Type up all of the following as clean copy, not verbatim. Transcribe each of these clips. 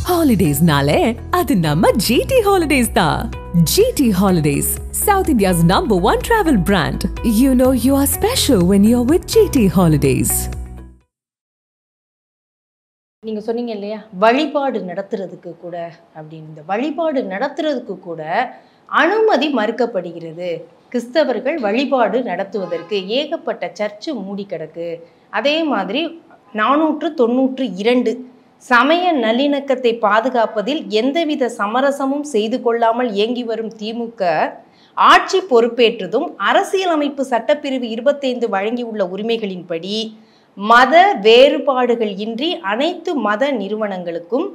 Holidays-nale, adu namma GT Holidays da. GT Holidays, South India's #1 travel brand. You know you are special when you're with GT Holidays. நீங்க சொன்னீங்க இல்லையா, வழிபாடு நடத்துறதுக்கு கூட அப்படின்னு. இந்த வழிபாடு நடத்துறதுக்கு கூட அனுமதி மறுக்கப்படுகிறது. கிறிஸ்தவர்கள் வழிபாடு நடத்துவதற்கு ஏகப்பட்ட சர்ச்சு மூடி கிடக்கு. அதே மாதிரி 492 சமய நல்லிணக்கத்தை பாதுகாப்பதில் எந்தவித சமரசமும் செய்து கொள்ளாமல் இயங்கி வரும் திமுக ஆட்சி பொறுப்பேற்றதும் அரசியலமைப்பு சட்டப்பிரிவு 25 வழங்கியுள்ள உரிமைகளின்படி மத வேறுபாடுகள் இன்றி அனைத்து மத நிறுவனங்களுக்கும்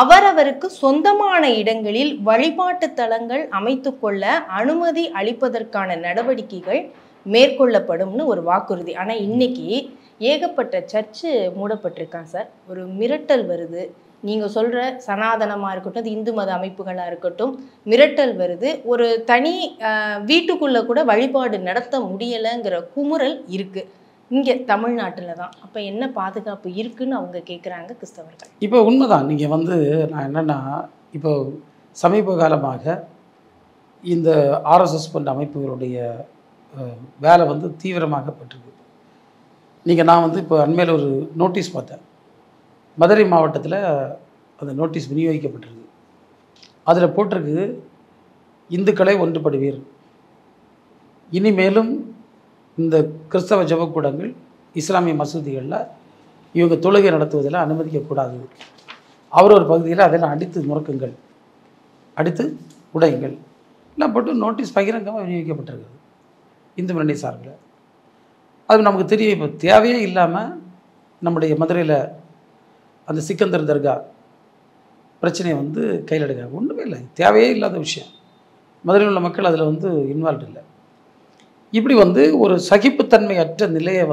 அவரவருக்கு சொந்தமான இடங்களில் வழிபாட்டு தலங்கள் அமைத்து கொள்ள அனுமதி அளிப்பதற்கான நடவடிக்கைகள் மேற்கொள்ளப்படும்னு ஒரு வாக்குறுதி. ஆனால் இன்னைக்கு ஏகப்பட்ட சர்ச்சு மூடப்பட்டிருக்கான் சார். ஒரு மிரட்டல் வருது. நீங்கள் சொல்கிற சனாதனமாக இருக்கட்டும், இந்து மத அமைப்புகளாக இருக்கட்டும், மிரட்டல் வருது. ஒரு தனி வீட்டுக்குள்ளே கூட வழிபாடு நடத்த முடியலைங்கிற குமுறல் இருக்குது இங்கே தமிழ்நாட்டில் தான். அப்போ என்ன பாதுகாப்பு இருக்குன்னு அவங்க கேட்குறாங்க கிறிஸ்தவர்கள். இப்போ உண்மைதான். நீங்கள் நான் என்னென்னா, இப்போ சமீப காலமாக இந்த ஆர்எஸ்எஸ் போன்ற அமைப்புகளுடைய வேலை தீவிரமாகப்பட்டிருக்கு. நான் இப்போ அண்மையில் ஒரு நோட்டீஸ் பார்த்தேன். மதுரை மாவட்டத்தில் அந்த நோட்டீஸ் விநியோகிக்கப்பட்டிருக்கு. அதில் போட்டிருக்கு, இந்துக்களை ஒன்றுபடுவீர், இனிமேலும் இந்த கிறிஸ்தவ ஜெபக்கூடங்கள் இஸ்லாமிய மசூதிகளில் இவங்க தொழுகை நடத்துவதில் அனுமதிக்கக்கூடாது. அவர் ஒரு பகுதியில் அதெல்லாம் அடித்து நுறக்குங்கள், அடித்து உடையுங்கள் எல்லாம் போட்டு நோட்டீஸ் பகிரங்கமாக விநியோகிக்கப்பட்டிருக்குது இந்து முன்னணி சார்பில். அது நமக்கு தெரியும். இப்போ தேவையே இல்லாமல் நம்முடைய மதுரையில் அந்த சிக்கந்தர் தர்கா பிரச்சனையை கையில் எடுக்காங்க. ஒன்றுமே இல்லை, தேவையே இல்லாத விஷயம். மதுரையில் உள்ள மக்கள் அதில் இன்வால்வ் இல்லை. இப்படி ஒரு சகிப்புத்தன்மையற்ற நிலையை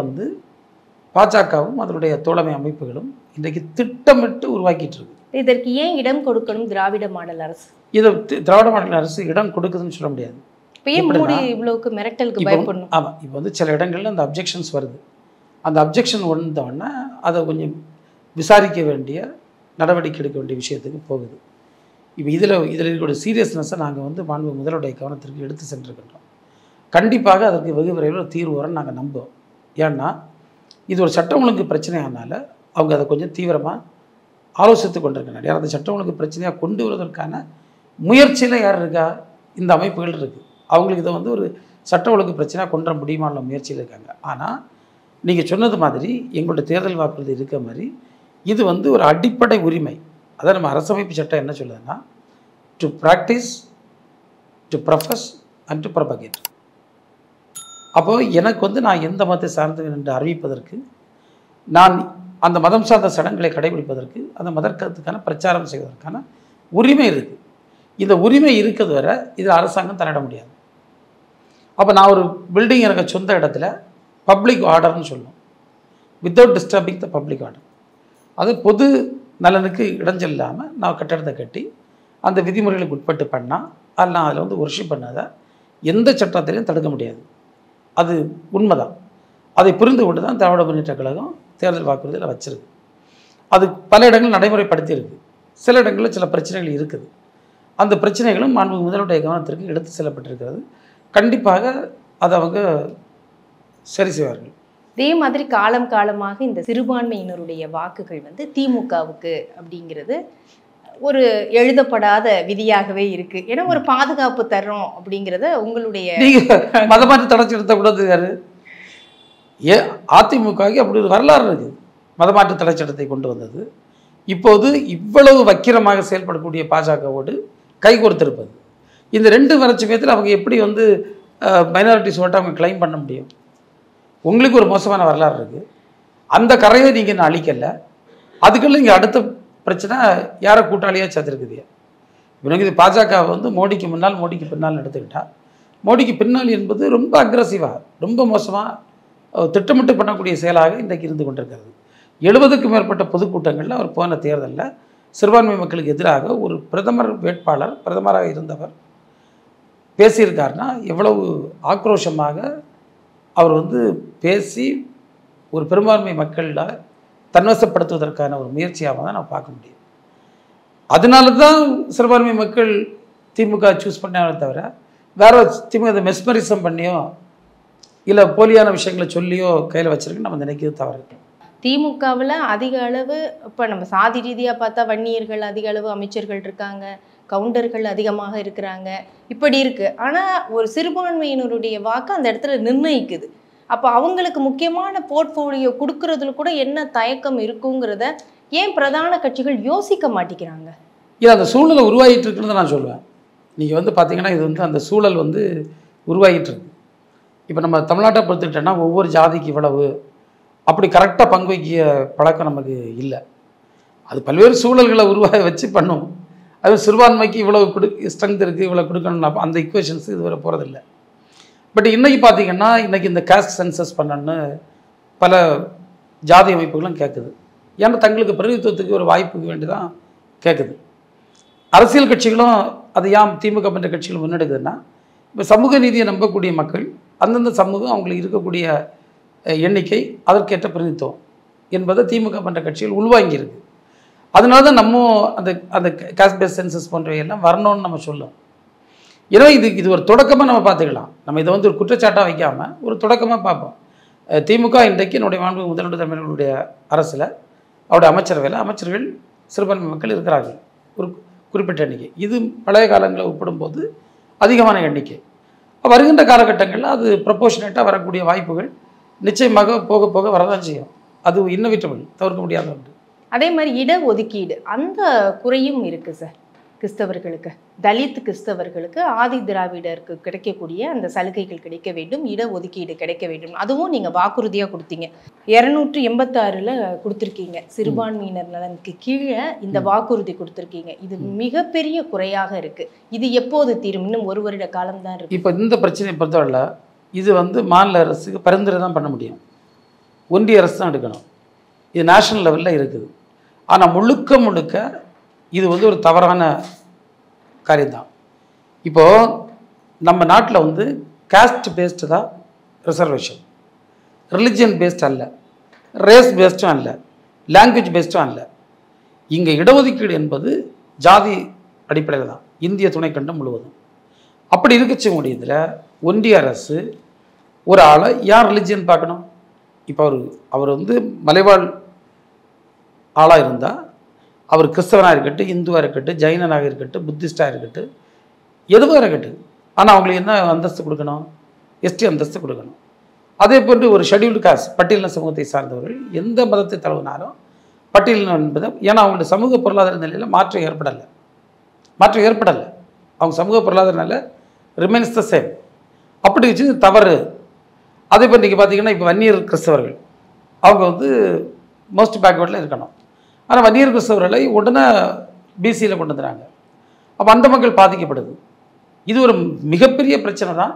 பாஜகவும் அதனுடைய தோழமை அமைப்புகளும் இன்றைக்கு திட்டமிட்டு உருவாக்கிட்டு இருக்கு. இதற்கு ஏன் இடம் கொடுக்கணும் திராவிட மாடல் அரசு? இதை திராவிட மாடல் அரசு இடம் கொடுக்குதுன்னு சொல்ல முடியாது. இவ்வளவுக்கு மிரட்டலுக்கு பயப்படணும். ஆமாம், இப்போ சில இடங்கள்ல அந்த அப்ஜெக்ஷன்ஸ் வருது. அந்த அப்ஜெக்ஷன் வந்தோடனே அதை கொஞ்சம் விசாரிக்க வேண்டிய, நடவடிக்கை எடுக்க வேண்டிய விஷயத்துக்கு போகுது. இப்போ இதில் இருக்கக்கூடிய சீரியஸ்னஸை நாங்கள் மாண்பு முதலுடைய கவனத்திற்கு எடுத்து சென்றிருக்கின்றோம். கண்டிப்பாக அதற்கு வெகு விரைவில் தீர்வு வரன்னு நாங்கள் நம்புவோம். ஏன்னா இது ஒரு சட்டம் ஒழுங்கு பிரச்சனையானால அவங்க அதை கொஞ்சம் தீவிரமாக ஆலோசித்து கொண்டிருக்கிறார். யார் அந்த சட்டம் ஒழுங்கு பிரச்சனையாக கொண்டு வருவதற்கான முயற்சியில் யார் இருக்கா? இந்த அமைப்புகள் இருக்குது. அவங்களுக்கு இதை ஒரு சட்ட ஒழுங்கு பிரச்சனையாக கொண்டு வர முடியுமான முயற்சியில் இருக்காங்க. ஆனால் நீங்கள் சொன்னது மாதிரி எங்களுடைய தேர்தல் வாக்குறுதி இருக்க மாதிரி இது ஒரு அடிப்படை உரிமை. அதை நம்ம அரசமைப்பு சட்டம் என்ன சொல்லுதுன்னா, to practice, to profess and to propagate. அப்போது எனக்கு நான் எந்த மதத்தை சார்ந்தவன் என்று அறிவிப்பதற்கு, நான் அந்த மதம் சார்ந்த சடங்குகளை கடைபிடிப்பதற்கு, அந்த மதத்துக்கான பிரச்சாரம் செய்வதற்கான உரிமை இருக்குது. இந்த உரிமை இருக்கிறது வரை இதில் அரசாங்கம் தலையிட முடியாது. அப்போ நான் ஒரு பில்டிங் எனக்கு சொந்த இடத்துல பப்ளிக் ஆர்டர்னு சொல்லுவோம், without disturbing the public order. அது பொது நலனுக்கு இடைஞ்சல் இல்லாமல் நான் கட்டடத்தை கட்டி அந்த விதிமுறைகளுக்கு உட்பட்டு பண்ணால் அதில் நான் அதில் ஒர்ஷிப் பண்ணாத எந்த சட்டத்திலையும் தடுக்க முடியாது. அது உண்மைதான். அதை புரிந்து கொண்டு தான் திராவிட முன்னேற்ற கழகம் தேர்தல் வாக்குறுதியில் வச்சிருக்கு. அது பல இடங்கள் நடைமுறைப்படுத்தியிருக்கு. சில இடங்களில் சில பிரச்சனைகள் இருக்குது. அந்த பிரச்சனைகளும் மாண்பு முதலுடைய கவனத்திற்கு எடுத்து செல்லப்பட்டிருக்கிறது. கண்டிப்பாக அதை அவங்க சரி செய்வார்கள். இதே மாதிரி காலம் காலமாக இந்த சிறுபான்மையினருடைய வாக்குகள் திமுகவுக்கு அப்படிங்கிறது ஒரு எழுதப்படாத விதியாகவே இருக்கு. ஏன்னா ஒரு பாதுகாப்பு தர்றோம் அப்படிங்கிறத உங்களுடைய மதமாற்றி தடைச்சு எடுத்தக்கூடாது. யாரு அதிமுகவுக்கு அப்படி ஒரு வரலாறு இருக்குது. மதமாற்று தடை சட்டத்தை கொண்டு வந்தது. இப்போது இவ்வளவு வக்கிரமாக செயல்படக்கூடிய பாஜகவோடு கைகோர்த்திருப்பது. இந்த ரெண்டு வறட்சியத்தில் அவங்க எப்படி மைனாரிட்டிஸ் ஓட்டை அவங்க கிளைம் பண்ண முடியும்? உங்களுக்கு ஒரு மோசமான வரலாறு இருக்குது. அந்த கரையை நீங்கள் இன்னும் அழிக்கலை. அதுக்குள்ள இங்கே அடுத்த பிரச்சனை யாரை கூட்டாளியாக சேர்த்துருக்குது. இவனுக்கு இது பாஜக மோடிக்கு முன்னால் மோடிக்கு பின்னால் எடுத்துக்கிட்டா, மோடிக்கு பின்னால் என்பது ரொம்ப அக்ரஸிவாக, ரொம்ப மோசமாக திட்டமிட்டு பண்ணக்கூடிய செயலாக இன்றைக்கு இருந்து கொண்டிருக்கிறது. 70க்கும் மேற்பட்ட பொதுக்கூட்டங்களில் அவர் போன தேர்தலில் சிறுபான்மை மக்களுக்கு எதிராக ஒரு பிரதமர் வேட்பாளர், பிரதமராக இருந்தவர் பேசியிருக்காருன்னா எவ்வளவு ஆக்ரோஷமாக அவர் பேசி ஒரு பெரும்பான்மை மக்களில் தன்வசப்படுத்துவதற்கான ஒரு முயற்சியாக தான் நான் பார்க்க முடியும். அதனால தான் சிறுபான்மை மக்கள் திமுக சூஸ் பண்ணாலே தவிர வேற திமுக அதை மெஸ்மரிசம் பண்ணியோ இல்லை போலியான விஷயங்களை சொல்லியோ கையில் வச்சிருக்கு நம்ம நினைக்கிறது தவறு. திமுகவில் அதிக அளவு இப்போ நம்ம சாதி ரீதியாக பார்த்தா வன்னியர்கள் அதிக அளவு அமைச்சர்கள் இருக்காங்க, கவுண்டர்கள் அதிகமாக இருக்கிறாங்க, இப்படி இருக்குது. ஆனால் ஒரு சிறுபான்மையினருடைய வாக்கு அந்த இடத்துல நிர்ணயிக்குது. அப்போ அவங்களுக்கு முக்கியமான போர்ட்ஃபோலியோ கொடுக்கறதுல கூட என்ன தயக்கம் இருக்குங்கிறத ஏன் பிரதான கட்சிகள் யோசிக்க மாட்டேங்கிறாங்க? இல்லை, அந்த சூழலை உருவாகிட்டு இருக்குன்னு நான் சொல்லுவேன். நீங்கள் வந்து பார்த்தீங்கன்னா இது வந்து அந்த சூழல் வந்து உருவாகிட்டு இருக்கு. இப்போ நம்ம தமிழ்நாட்டை பொறுத்துக்கிட்டோன்னா ஒவ்வொரு ஜாதிக்கு இவ்வளவு அப்படி கரெக்டாக பங்கு வைக்கிய பழக்கம் நமக்கு இல்லை. அது பல்வேறு சூழல்களை உருவாக வச்சு பண்ணும். அது சிறுபான்மைக்கு இவ்வளவு ஸ்ட்ரென்த் இருக்குது, இவ்வளோ கொடுக்கணும்னா அந்த ஈக்குவேஷன்ஸ் இதுவரை போகிறதில்லை. பட் இன்றைக்கி பார்த்தீங்கன்னா இன்றைக்கி இந்த காஸ்ட் சென்சஸ் பண்ணணுன்னு பல ஜாதி அமைப்புகளும் கேட்குது. ஏன்னா தங்களுக்கு பிரதிநிதித்துவத்துக்கு ஒரு வாய்ப்புக்கு வேண்டி தான் கேட்குது. அரசியல் கட்சிகளும் அது ஏன் திமுக போன்ற கட்சிகள் முன்னெடுக்குதுன்னா, இப்போ சமூக நீதியை நம்பக்கூடிய மக்கள் அந்தந்த சமூகம் அவங்களுக்கு இருக்கக்கூடிய எண்ணிக்கை அதற்கேற்ற பிரதிநிதித்துவம் என்பதை திமுக போன்ற கட்சிகள் உள்வாங்கியிருக்கு. அதனால தான் நம்ம அந்த அந்த காஸ்ட் பேஸ் சென்சஸ் போன்றவையெல்லாம் வரணும்னு நம்ம சொல்லுவோம். ஏன்னா இது ஒரு தொடக்கமாக நம்ம பார்த்துக்கலாம். நம்ம இதை வந்து ஒரு குற்றச்சாட்டாக வைக்காமல் ஒரு தொடக்கமாக பார்ப்போம். திமுக இன்றைக்கு என்னுடைய மாண்பு முதல்வர் தமிழர்களுடைய அரசில் அவருடைய அமைச்சரவையில் அமைச்சர்கள் சிறுபான்மை மக்கள் இருக்கிறார்கள், ஒரு குறிப்பிட்ட எண்ணிக்கை. இது பழைய காலங்களை ஒப்பிடும்போது அதிகமான எண்ணிக்கை. வருகின்ற காலகட்டங்களில் அது ப்ரொபோர்ஷனேட்டாக வரக்கூடிய வாய்ப்புகள் நிச்சயமாக போக போக வரதான் செய்யும். அது இன்னோவேட்டபிள், தவிர்க்க முடியாத ஒன்று. அதே மாதிரி இட ஒதுக்கீடு அந்த குறையும் இருக்குது சார். கிறிஸ்தவர்களுக்கு, தலித் கிறிஸ்தவர்களுக்கு, ஆதி திராவிடருக்கு கிடைக்கக்கூடிய அந்த சலுகைகள் கிடைக்க வேண்டும், இட ஒதுக்கீடு கிடைக்க வேண்டும். அதுவும் நீங்கள் வாக்குறுதியாக கொடுத்தீங்க. 286 கொடுத்துருக்கீங்க. சிறுபான்மையினர் நலனுக்கு கீழே இந்த வாக்குறுதி கொடுத்துருக்கீங்க. இது மிகப்பெரிய குறையாக இருக்குது. இது எப்போது தீரும்? இன்னும் 1 வருட காலம்தான் இருக்குது. இப்போ இந்த பிரச்சனையை பொறுத்தவரை இது வந்து மாநில அரசுக்கு பரிந்துரை தான் பண்ண முடியும், ஒன்றிய அரசு தான் எடுக்கணும். இது நேஷனல் லெவலில் இருக்குது. ஆனால் முழுக்க இது வந்து ஒரு தவறான காரியம்தான். இப்போது நம்ம நாட்டில் வந்து காஸ்ட் பேஸ்டு தான் ரிசர்வேஷன், ரிலிஜியன் பேஸ்ட் அல்ல, ரேஸ் பேஸ்டும் அல்ல, லாங்குவேஜ் பேஸ்டும் அல்ல. இங்கே இடஒதுக்கீடு என்பது ஜாதி அடிப்படையில் தான் இந்திய துணைக்கண்டம் முழுவதும். அப்படி இருக்கச்ச முடியதில் ஒன்றிய அரசு ஒரு ஆளை யார் ரிலிஜியன் பார்க்கணும்? இப்போ அவர் வந்து மலைவாழ் ஆளாக இருந்தால் அவர் கிறிஸ்தவனாக இருக்கட்டும், இந்துவாக இருக்கட்டும், ஜைனனாக இருக்கட்டும், புத்திஸ்டாக இருக்கட்டும், எதுவாக இருக்கட்டும், ஆனால் அவங்களுக்கு என்ன அந்தஸ்து கொடுக்கணும்? எஸ்டி அந்தஸ்து கொடுக்கணும். அதே போன்று ஒரு ஷெட்யூல்டு காஸ்ட் பட்டியலின சமூகத்தை சார்ந்தவர்கள் எந்த மதத்தை தழுவினாலும் பட்டியலினம் என்பது, ஏன்னா அவங்களுடைய சமூக பொருளாதார நிலையில் மாற்றம் ஏற்படலை. அவங்க சமூக பொருளாதார நிலை ரிமைன்ஸ் த சேம். அப்படி வச்சு தவறு. அதே போல் இன்றைக்கி பார்த்தீங்கன்னா இப்போ வன்னியர் கிறிஸ்தவர்கள் அவங்க வந்து மோஸ்ட் பேக்வேர்டில் இருக்கணும். ஆனால் வன்னியர் கிறிஸ்தவர்களை உடனே பிசியில் கொண்டு வந்துடுறாங்க. அப்போ அந்த மக்கள் பாதிக்கப்படுது. இது ஒரு மிகப்பெரிய பிரச்சனை தான்.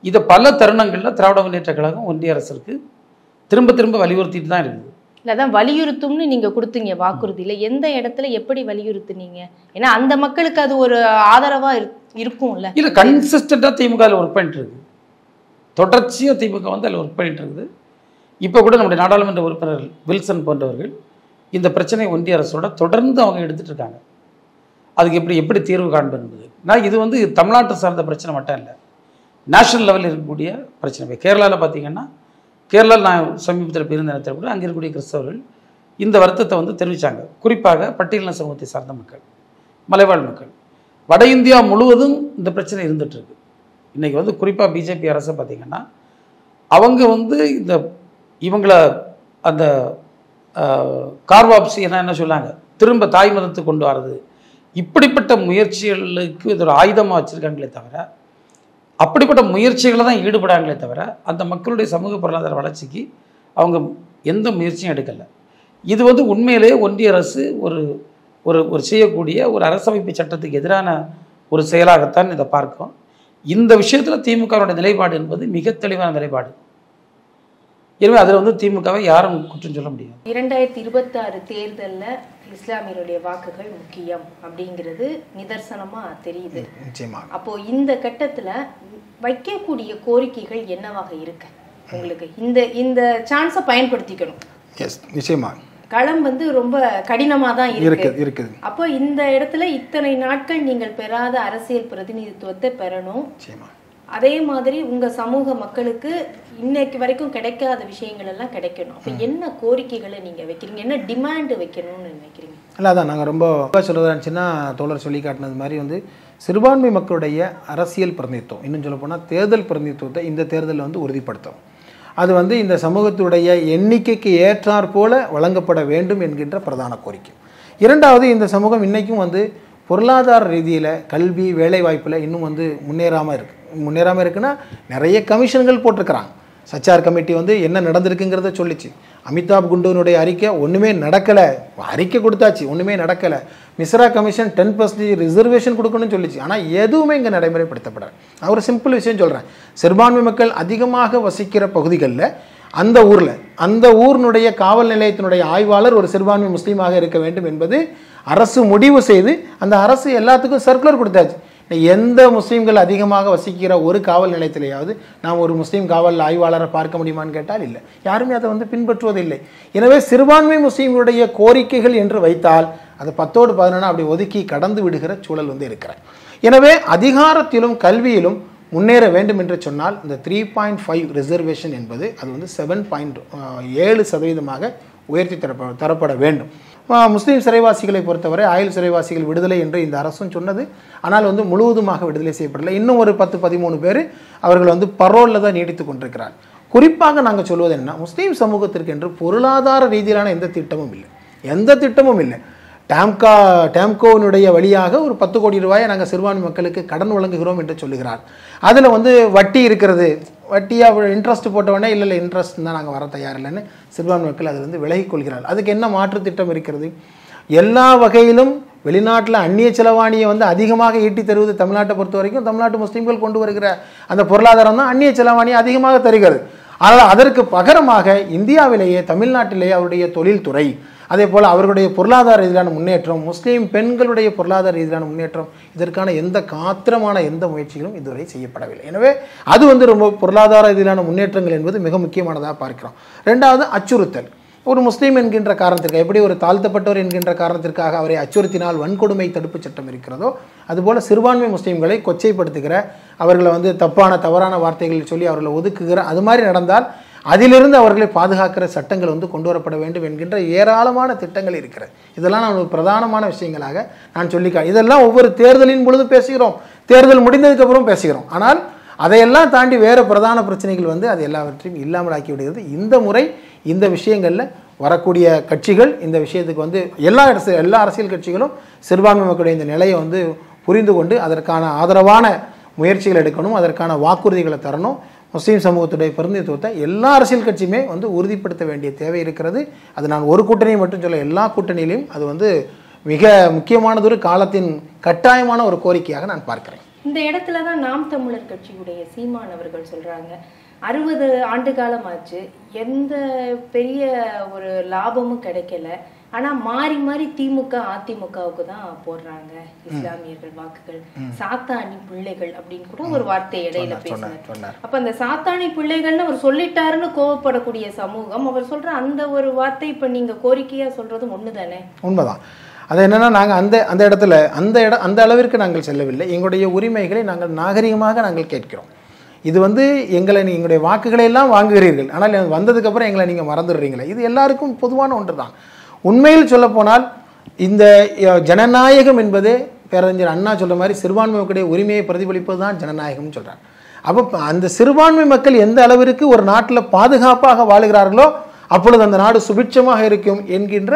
இதை பல தருணங்களில் திராவிட முன்னேற்ற கழகம் ஒன்றிய அரசுக்கு திரும்ப வலியுறுத்திட்டு தான் இருக்குது. இல்லை, அதான் வலியுறுத்தும்னு நீங்கள் கொடுத்தீங்க வாக்குறுதியில். எந்த இடத்துல எப்படி வலியுறுத்துனீங்க? ஏன்னா அந்த மக்களுக்கு அது ஒரு ஆதரவாக இருக்கும்ல. இல்லை, கன்சிஸ்டண்ட்டாக திமுக ஒர்க் பண்ணிட்டு இருக்குது. தொடர்ச்சியாக திமுக வந்து அதில் ஒர்க் பண்ணிட்டு இருக்குது. இப்போ கூட நம்முடைய நாடாளுமன்ற உறுப்பினர் வில்சன் போன்றவர்கள் இந்த பிரச்சனை ஒன்றிய அரசோட தொடர்ந்து அவங்க எடுத்துகிட்டு இருக்காங்க. அதுக்கு எப்படி தீர்வு காண்பது என்பது. நான் இது வந்து தமிழ்நாட்டை சார்ந்த பிரச்சனை மட்டும் இல்லை, நேஷனல் லெவலில் இருக்கக்கூடிய பிரச்சனை. இப்போ கேரளாவில் பார்த்தீங்கன்னா, கேரளாவில் நான் சமீபத்தில் பிறந்த நேரத்தில் கூட அங்கே இருக்கக்கூடிய கிறிஸ்தவர்கள் இந்த வருத்தத்தை வந்து தெரிவித்தாங்க. குறிப்பாக பட்டியலின சமூகத்தை சார்ந்த மக்கள், மலைவாழ் மக்கள். வட இந்தியா முழுவதும் இந்த பிரச்சனை இருந்துகிட்ருக்கு. இன்றைக்கி வந்து குறிப்பாக பிஜேபி அரசை பார்த்திங்கன்னா, அவங்க வந்து இவங்களை அந்த கார்வாப்சி என்ன சொல்லாங்க, திரும்ப தாய் மதத்துக்கு கொண்டு வர்றது, இப்படிப்பட்ட முயற்சிகளுக்கு இது ஒரு ஆயுதமாக வச்சுருக்காங்களே தவிர, அப்படிப்பட்ட முயற்சிகளை தான் ஈடுபடாங்களே தவிர, அந்த மக்களுடைய சமூக பொருளாதார வளர்ச்சிக்கு அவங்க எந்த முயற்சியும் எடுக்கலை. இது வந்து உண்மையிலேயே ஒன்றிய அரசு ஒரு செய்யக்கூடிய ஒரு அரசமைப்பு சட்டத்துக்கு எதிரான ஒரு செயலாகத்தான் இதை பார்க்கும். இந்த விஷயத்தில் திமுகவுடைய நிலைப்பாடு என்பது மிக தெளிவான நிலைப்பாடு. எனவே அதில் வந்து திமுகவை யாரும் குற்றம் சொல்ல முடியாது. 2026 தேர்தலில் இஸ்லாமியருடைய வாக்குகள் முக்கியம் அப்படிங்கிறது நிதர்சனமாக தெரியுது. அப்போ இந்த கட்டத்தில் வைக்கக்கூடிய கோரிக்கைகள் என்னவாக இருக்கு உங்களுக்கு? இந்த சான்ஸை பயன்படுத்திக்கணும். எஸ், நிச்சயமாக. களம் வந்து ரொம்ப கடினமா தான் இருக்குது. அப்போ இந்த இடத்துல இத்தனை நாட்கள் நீங்கள் பெறாத அரசியல் பிரதிநிதித்துவத்தை பெறணும். அதே மாதிரி உங்க சமூக மக்களுக்கு இன்னைக்கு வரைக்கும் கிடைக்காத விஷயங்கள் எல்லாம் கிடைக்கணும். அப்ப என்ன கோரிக்கைகளை நீங்க வைக்கிறீங்க, என்ன டிமாண்ட் வைக்கணும்னு நினைக்கிறீங்க? இல்லை, அதான் நாங்கள் ரொம்ப சொல்றதுச்சுன்னா தோழர் சொல்லி காட்டினது மாதிரி வந்து சிறுபான்மை மக்களுடைய அரசியல் பிரதிநிதித்துவம், இன்னும் சொல்ல போனால் தேர்தல் பிரதிநிதித்துவத்தை இந்த தேர்தலில் வந்து உறுதிப்படுத்தும். அது வந்து இந்த சமூகத்துடைய எண்ணிக்கைக்கு ஏற்றாற் போல வழங்கப்பட வேண்டும் என்கின்ற பிரதான கோரிக்கை. இரண்டாவது, இந்த சமூகம் இன்றைக்கும் வந்து பொருளாதார ரீதியில் கல்வி வேலைவாய்ப்பில் இன்னும் வந்து முன்னேறாமல் இருக்குன்னா நிறைய கமிஷன்கள் போட்டிருக்கிறாங்க. சச்சார் கமிட்டி வந்து என்ன நடந்திருக்குங்கிறத சொல்லிச்சு. அமிதாப் குண்டுனுடைய அறிக்கை ஒன்றுமே நடக்கலை, அறிக்கை கொடுத்தாச்சு, ஒன்றுமே நடக்கலை. மிஸ்ரா கமிஷன் 10% ரிசர்வேஷன் கொடுக்கணும்னு சொல்லிச்சு. ஆனால் எதுவுமே இங்கே நடைமுறைப்படுத்தப்படாது. நான் ஒரு சிம்பிள் விஷயம் சொல்கிறேன். சிறுபான்மை மக்கள் அதிகமாக வசிக்கிற பகுதிகளில் அந்த ஊரினுடைய காவல் நிலையத்தினுடைய ஆய்வாளர் ஒரு சிறுபான்மை முஸ்லீமாக இருக்க வேண்டும் என்பது அரசு முடிவு செய்து அந்த அரசு எல்லாத்துக்கும் சர்க்குலர் கொடுத்தாச்சு. எந்த முஸ்லீம்கள் அதிகமாக வசிக்கிற ஒரு காவல் நிலையத்திலேயாவது நாம் ஒரு முஸ்லீம் காவல் ஆய்வாளரை பார்க்க முடியுமான்னு கேட்டால் இல்லை, யாருமே அதை வந்து பின்பற்றுவதில்லை. எனவே சிறுபான்மை முஸ்லீம்களுடைய கோரிக்கைகள் என்று வைத்தால் அது 10ஓடு 11 அப்படி ஒதுக்கி கடந்து விடுகிற சூழல் வந்து இருக்கிறார். எனவே அதிகாரத்திலும் கல்வியிலும் முன்னேற வேண்டும் என்று சொன்னால் இந்த 3.5 ரிசர்வேஷன் என்பது அது வந்து 7.7% உயர்த்தி தரப்பட வேண்டும். முஸ்லீம் சிறைவாசிகளை பொறுத்தவரை ஆயுள் சிறைவாசிகள் விடுதலை என்று இந்த அரசும் சொன்னது. ஆனால் வந்து முழுவதுமாக விடுதலை செய்யப்படலை. இன்னும் ஒரு 10-13 பேர் அவர்கள் வந்து பரோலில் தான் நீடித்து கொண்டிருக்கிறார். குறிப்பாக நாங்கள் சொல்வது என்ன, முஸ்லீம் சமூகத்திற்கு என்று பொருளாதார ரீதியிலான எந்த திட்டமும் இல்லை. டேம்கோவினுடைய வழியாக ஒரு 10 கோடி ரூபாயை நாங்கள் சிறுபான்மை மக்களுக்கு கடன் வழங்குகிறோம் என்று சொல்லுகிறார். அதில் வந்து வட்டி இருக்கிறது, வட்டியாக இன்ட்ரெஸ்ட் போட்டவுடனே இல்லை இன்ட்ரெஸ்ட் தான் நாங்கள் வர தயாரில்லைன்னு சிறுபான்மை மக்கள் அதிலிருந்து விலகிக் கொள்கிறார்கள். அதுக்கு என்ன மாற்று திட்டம் இருக்கிறது? எல்லா வகையிலும் வெளிநாட்டில் அந்நிய செலவாணியை வந்து அதிகமாக ஈட்டி தருவது தமிழ்நாட்டை பொறுத்த வரைக்கும் தமிழ்நாட்டு முஸ்லீம்கள் கொண்டு வருகிற அந்த பொருளாதாரம் தான் அந்நிய செலவாணியை அதிகமாக தருகிறது. ஆனால் அதற்கு பகரமாக இந்தியாவிலேயே தமிழ்நாட்டிலேயே அவருடைய தொழில்துறை, அதே போல் அவர்களுடைய பொருளாதார ரீதியிலான முன்னேற்றம், முஸ்லீம் பெண்களுடைய பொருளாதார ரீதியிலான முன்னேற்றம், இதற்கான எந்த காத்திரமான எந்த முயற்சிகளும் இதுவரை செய்யப்படவில்லை. எனவே அது வந்து ரொம்ப பொருளாதார ரீதியிலான முன்னேற்றங்கள் என்பது மிக முக்கியமானதாக பார்க்கிறோம். ரெண்டாவது, அச்சுறுத்தல். ஒரு முஸ்லீம் என்கின்ற காரணத்திற்காக, எப்படி ஒரு தாழ்த்தப்பட்டவர் என்கின்ற காரணத்திற்காக அவரை அச்சுறுத்தினால் வன்கொடுமை தடுப்பு சட்டம் இருக்கிறதோ அதுபோல் சிறுபான்மை முஸ்லீம்களை கொச்சைப்படுத்துகிற, அவர்களை வந்து தவறான வார்த்தைகள் சொல்லி அவர்களை ஒதுக்குகிற, அது மாதிரி நடந்தால் அதிலிருந்து அவர்களை பாதுகாக்கிற சட்டங்கள் வந்து கொண்டு வரப்பட வேண்டும் என்கின்ற ஏராளமான திட்டங்கள் இருக்கிறது. இதெல்லாம் நான் ஒரு பிரதானமான விஷயங்களாக நான் சொல்லிக்கிறேன். இதெல்லாம் ஒவ்வொரு தேர்தலின் பொழுது பேசுகிறோம், தேர்தல் முடிந்ததுக்கப்புறம் பேசுகிறோம். ஆனால் அதையெல்லாம் தாண்டி வேறு பிரதான பிரச்சனைகள் வந்து அது எல்லாவற்றையும் இல்லாமல் ஆக்கி விடுகிறது. இந்த முறை இந்த விஷயங்களில் வரக்கூடிய கட்சிகள் இந்த விஷயத்துக்கு வந்து எல்லா அரசியல் கட்சிகளும் சிறுபான்மை மக்களுடைய இந்த நிலையை வந்து புரிந்து கொண்டு அதற்கான ஆதரவான முயற்சிகள் எடுக்கணும், அதற்கான வாக்குறுதிகளை தரணும். முஸ்லீம் சமூகத்துடைய பிரதிநிதித்துவத்தை எல்லா அரசியல் கட்சியுமே வந்து உறுதிப்படுத்த வேண்டிய தேவை இருக்கிறது. அது நான் ஒரு கூட்டணியை மட்டும் சொல்ல, எல்லா கூட்டணியிலையும் அது வந்து மிக முக்கியமானதொரு காலத்தின் கட்டாயமான ஒரு கோரிக்கையாக நான் பார்க்கிறேன். இந்த இடத்துல தான் நாம் தமிழர் கட்சியுடைய சீமான் அவர்கள் சொல்றாங்க, 60 ஆண்டு காலம் ஆச்சு, எந்த பெரிய ஒரு லாபமும் கிடைக்கல, ஆனா மாறி மாறி திமுக அதிமுகவுக்கு தான் போடுறாங்க இஸ்லாமியர்கள் வாக்குகள், சாத்தானி பிள்ளைகள் அப்படின்னு கூட ஒரு வார்த்தை இடையில பேசினார். அப்ப அந்த சாத்தானி பிள்ளைகள்னு அவர் சொல்லிட்டாருன்னு கோவப்படக்கூடிய சமூகம், அவர் சொல்ற அந்த ஒரு வார்த்தை இப்ப நீங்க கோரிக்கையா சொல்றதும் ஒண்ணுதானே? உண்மைதான். அது என்னன்னா, நாங்கள் அந்த இடத்துல அந்த அளவிற்கு நாங்கள் செல்லவில்லை. எங்களுடைய உரிமைகளை நாங்கள் நாகரிகமாக நாங்கள் கேட்கிறோம். இது வந்து எங்களுடைய வாக்குகளை எல்லாம் வாங்குகிறீர்கள், ஆனால் வந்ததுக்கப்புறம் எங்களை நீங்கள் மறந்துடுறீங்களே, இது எல்லாருக்கும் பொதுவான ஒன்று தான். உண்மையில் சொல்லப்போனால் இந்த ஜனநாயகம் என்பதே பேரறிஞர் அண்ணா சொல்ற மாதிரி சிறுபான்மை மக்களுடைய உரிமையை பிரதிபலிப்பது தான் ஜனநாயகம்னு சொல்கிறார். அப்போ அந்த சிறுபான்மை மக்கள் எந்த அளவிற்கு ஒரு நாட்டில் பாதுகாப்பாக வாழுகிறார்களோ அப்பொழுது அந்த நாடு சுபிட்சமாக இருக்கும் என்கின்ற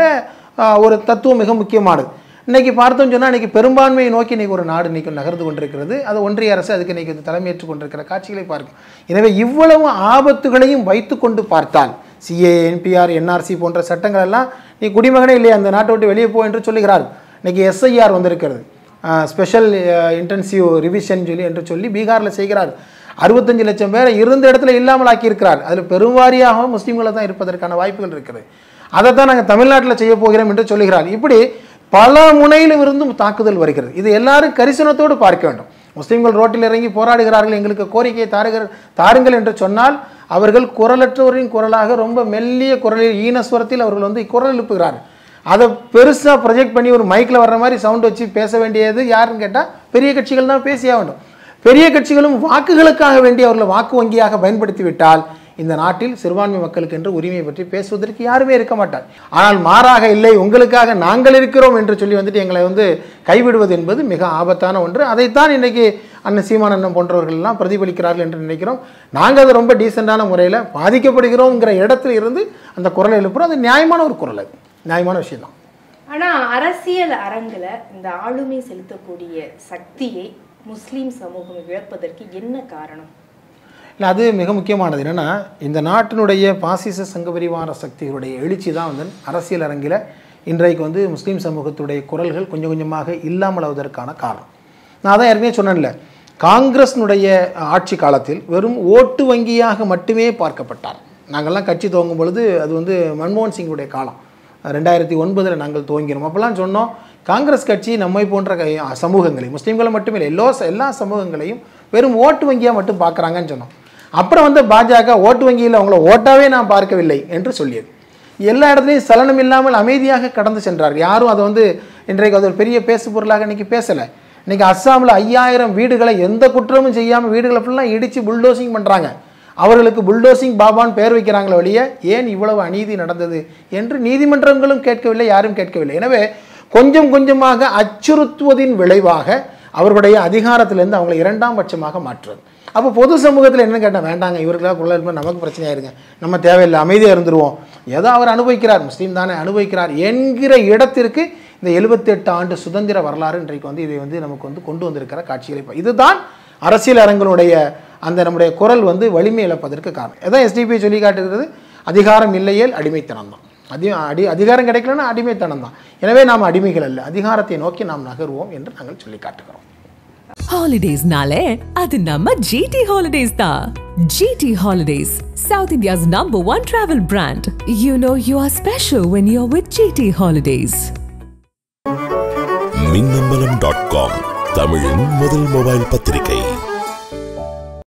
ஒரு தத்துவம் மிக முக்கியமானது. இன்றைக்கி பார்த்தோம்னு சொன்னால் இன்றைக்கி பெரும்பான்மையை நோக்கி இன்றைக்கி ஒரு நாடு இன்றைக்கி நகர்ந்து கொண்டிருக்கிறது. அது ஒன்றிய அரசு அதுக்கு இன்றைக்கி தலைமையேற்றுக் கொண்டிருக்கிற காட்சிகளை பார்க்கும். எனவே இவ்வளவு ஆபத்துகளையும் வைத்து கொண்டு பார்த்தால் சிஏ, என்பிஆர், என்ஆர்சி போன்ற சட்டங்கள் எல்லாம் நீ குடிமகனே இல்லையா அந்த நாட்டை விட்டு வெளியே போ என்று சொல்லுகிறார். இன்றைக்கி எஸ்ஐஆர் வந்திருக்கிறது, ஸ்பெஷல் இன்டென்சிவ் ரிவிஷன் என்று சொல்லி பீகாரில் செய்கிறார். 65 லட்சம் பேரை இருந்த இடத்துல இல்லாமல் ஆக்கியிருக்கிறார். அதில் பெருவாரியாக முஸ்லீம்களை தான் இருப்பதற்கான வாய்ப்புகள் இருக்கிறது. அதை தான் நாங்கள் தமிழ்நாட்டில் செய்ய போகிறோம் என்று சொல்லுகிறார். இப்படி பல முனையிலும் இருந்தும் தாக்குதல் வருகிறது. இது எல்லாரும் கரிசனத்தோடு பார்க்க வேண்டும். முஸ்லீம்கள் ரோட்டில் இறங்கி போராடுகிறார்கள், எங்களுக்கு கோரிக்கையை தாருங்கள் என்று சொன்னால் அவர்கள் குரலற்றோரின் குரலாக ரொம்ப மெல்லிய குரலில் ஈனஸ்வரத்தில் அவர்கள் வந்து குரல் எழுப்புகிறார்கள். அதை பெருசாக ப்ரொஜெக்ட் பண்ணி ஒரு மைக்கில் வர்ற மாதிரி சவுண்ட் வச்சு பேச வேண்டியது யாருன்னு கேட்டால் பெரிய கட்சிகள் தான் பேசியாக வேண்டும். பெரிய கட்சிகளும் வாக்குகளுக்காக வேண்டி அவர்களை வாக்கு வங்கியாக பயன்படுத்தி விட்டால் இந்த நாட்டில் சிறுபான்மை மக்களுக்கு என்று உரிமை பற்றி பேசுவதற்கு யாருமே இருக்க மாட்டார். ஆனால் மாறாக இல்லை, உங்களுக்காக நாங்கள் இருக்கிறோம் என்று சொல்லி வந்துட்டு எங்களை வந்து கைவிடுவது என்பது மிக ஆபத்தான ஒன்று. அதைத்தான் இன்றைக்கி அண்ணன் சீமான் அண்ணன் போன்றவர்கள் எல்லாம் பிரதிபலிக்கிறார்கள் என்று நினைக்கிறோம். நாங்கள் அதை ரொம்ப டீசெண்டான முறையில் பாதிக்கப்படுகிறோங்கிற இடத்துல இருந்து அந்த குரலை எழுப்புறோம். அது நியாயமான ஒரு குரல், அது நியாயமான விஷயம் தான். ஆனால் அரசியல் அரங்கில் இந்த ஆளுமை செலுத்தக்கூடிய சக்தியை முஸ்லீம் சமூகம் இழப்பதற்கு என்ன காரணம்? இல்லை, அது மிக முக்கியமானது. என்னென்னா, இந்த நாட்டினுடைய பாசிச சங்க பரிவார சக்திகளுடைய எழுச்சி தான் வந்து அரசியல் அரங்கில் இன்றைக்கு வந்து முஸ்லீம் சமூகத்துடைய குரல்கள் கொஞ்சம் கொஞ்சமாக இல்லாமல் ஆவதற்கான காரணம். நான் அதான் ஏற்கனவே சொன்னேன்ல, காங்கிரஸினுடைய ஆட்சி காலத்தில் வெறும் ஓட்டு வங்கியாக மட்டுமே பார்க்கப்பட்டார். நாங்கள்லாம் கட்சி துவங்கும் பொழுது அது வந்து மன்மோகன் சிங்குடைய காலம், 2009 நாங்கள் துவங்கினோம். அப்போல்லாம் சொன்னோம், காங்கிரஸ் கட்சி நம்மை போன்ற சமூகங்களை, முஸ்லீம்களை மட்டுமே இல்லை, எல்லா சமூகங்களையும் வெறும் ஓட்டு வங்கியாக மட்டும் பார்க்குறாங்கன்னு சொன்னோம். அப்புறம் வந்து பாஜக ஓட்டு வங்கியில் அவங்கள ஓட்டாவே நான் பார்க்கவில்லை என்று சொல்லியது. எல்லா இடத்துலையும் சலனம் இல்லாமல் அமைதியாக கடந்து சென்றார்கள். யாரும் அதை வந்து இன்றைக்கு அது ஒரு பெரிய பேசு பொருளாக இன்றைக்கி பேசலை. இன்றைக்கி அஸ்ஸாமில் 5000 வீடுகளை எந்த குற்றமும் செய்யாமல் வீடுகளை ஃபுல்லாக இடித்து புல்டோசிங் பண்ணுறாங்க. அவர்களுக்கு புல்டோசிங் பாபான்னு பெயர் வைக்கிறாங்களே ஒழிய ஏன் இவ்வளவு அநீதி நடந்தது என்று நீதிமன்றங்களும் கேட்கவில்லை, யாரும் கேட்கவில்லை. எனவே கொஞ்சம் கொஞ்சமாக அச்சுறுத்துவதின் விளைவாக அவர்களுடைய அதிகாரத்திலேருந்து அவங்களை 2ஆம் பட்சமாக மாற்றுறது. அப்போ பொது சமூகத்தில் என்ன கேட்டால், வேண்டாங்க இவர்களாக குரல் எழுப்ப நமக்கு பிரச்சனையாயிருங்க, நம்ம தேவையில்லை, அமைதியாக இருந்துருவோம், ஏதோ அவர் அனுபவிக்கிறார், முஸ்லீம் தானே அனுபவிக்கிறார் என்கிற இடத்திற்கு இந்த 78 ஆண்டு சுதந்திர வரலாறு இன்றைக்கு வந்து இதை வந்து நமக்கு வந்து கொண்டு வந்திருக்கிற காட்சிகளை. இதுதான் அரசியல் அரங்களுடைய அந்த நம்முடைய குரல் வந்து வலிமை இழப்பதற்கு காரணம். எதான் எஸ்டிபி சொல்லி காட்டுகிறது, அதிகாரம் இல்லையேல் அடிமைத்தனம் தான். அதிகாரம் கிடைக்கலன்னா அடிமைத்தனம் தான். எனவே நாம் அடிமைகள் அல்ல, அதிகாரத்தை நோக்கி நாம் நகர்வோம் என்று நாங்கள் சொல்லி காட்டுகிறோம். ஹாலிடேஸ்னாலே அது நம்ம ஜிடி ஹாலிடேஸ் தான். GT holidays, South India's #1 travel brand. You know you are special when you're with GT Holidays. மின்னம்பலம்.com, தமிழின் முதல் மொபைல் பத்திரிகை.